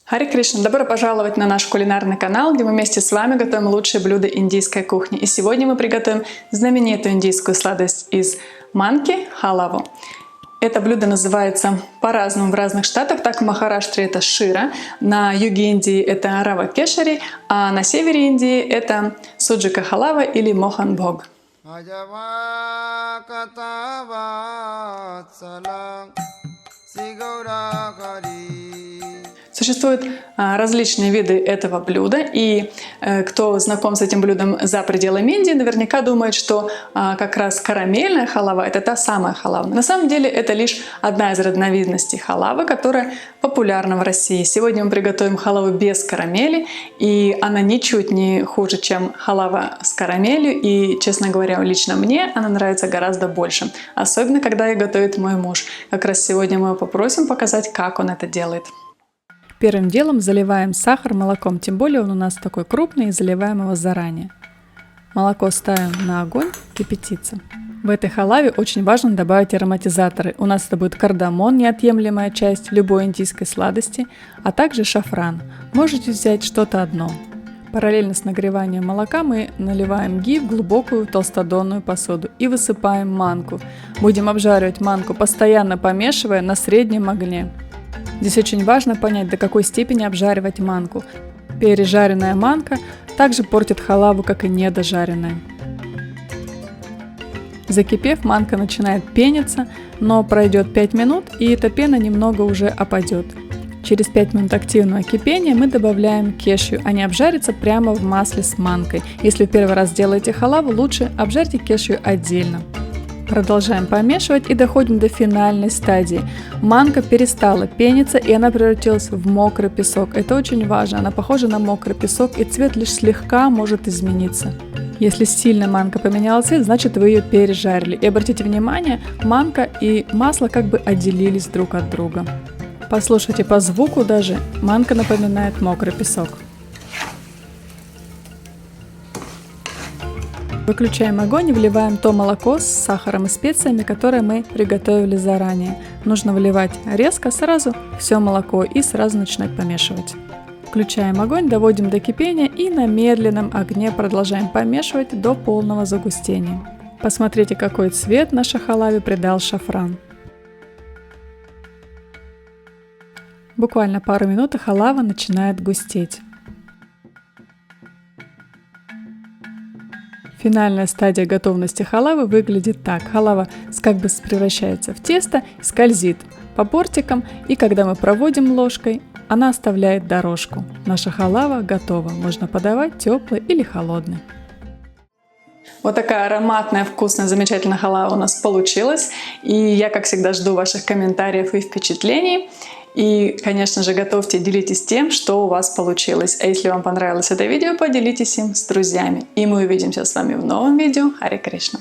Харе Кришна! Добро пожаловать на наш кулинарный канал, где мы вместе с вами готовим лучшие блюда индийской кухни. И сегодня мы приготовим знаменитую индийскую сладость из манки — халаву. Это блюдо называется по-разному в разных штатах. Так в Махараштре это шира, на юге Индии это рава кешари, а на севере Индии это суджика халава или мохан бхог. Существуют различные виды этого блюда, и кто знаком с этим блюдом за пределами Индии, наверняка думает, что как раз карамельная халава — это та самая халава. На самом деле это лишь одна из разновидностей халавы, которая популярна в России. Сегодня мы приготовим халаву без карамели, и она ничуть не хуже, чем халава с карамелью, и, честно говоря, лично мне она нравится гораздо больше. Особенно, когда ее готовит мой муж. Как раз сегодня мы его попросим показать, как он это делает. Первым делом заливаем сахар молоком, тем более он у нас такой крупный, и заливаем его заранее. Молоко ставим на огонь кипятиться. В этой халаве очень важно добавить ароматизаторы. У нас это будет кардамон, неотъемлемая часть любой индийской сладости, а также шафран. Можете взять что-то одно. Параллельно с нагреванием молока мы наливаем ги в глубокую толстодонную посуду и высыпаем манку. Будем обжаривать манку, постоянно помешивая на среднем огне. Здесь очень важно понять, до какой степени обжаривать манку. Пережаренная манка также портит халаву, как и недожаренная. Закипев, манка начинает пениться, но пройдет 5 минут, и эта пена немного уже опадет. Через 5 минут активного кипения мы добавляем кешью. Они обжарятся прямо в масле с манкой. Если в первый раз делаете халаву, лучше обжарьте кешью отдельно. Продолжаем помешивать и доходим до финальной стадии. Манка перестала пениться, и она превратилась в мокрый песок. Это очень важно. Она похожа на мокрый песок, и цвет лишь слегка может измениться. Если сильно манка поменяла цвет, значит вы ее пережарили. И обратите внимание, манка и масло как бы отделились друг от друга. Послушайте, по звуку даже манка напоминает мокрый песок. Выключаем огонь и вливаем то молоко с сахаром и специями, которое мы приготовили заранее. Нужно выливать резко сразу все молоко и сразу начинать помешивать. Включаем огонь, доводим до кипения и на медленном огне продолжаем помешивать до полного загустения. Посмотрите, какой цвет нашей халаве придал шафран. Буквально пару минут и халава начинает густеть. Финальная стадия готовности халавы выглядит так. Халава как бы превращается в тесто, скользит по бортикам, и когда мы проводим ложкой, она оставляет дорожку. Наша халава готова. Можно подавать теплой или холодной. Вот такая ароматная, вкусная, замечательная халава у нас получилась. И я, как всегда, жду ваших комментариев и впечатлений. И, конечно же, готовьте, делитесь тем, что у вас получилось. А если вам понравилось это видео, поделитесь им с друзьями. И мы увидимся с вами в новом видео. Харе Кришна!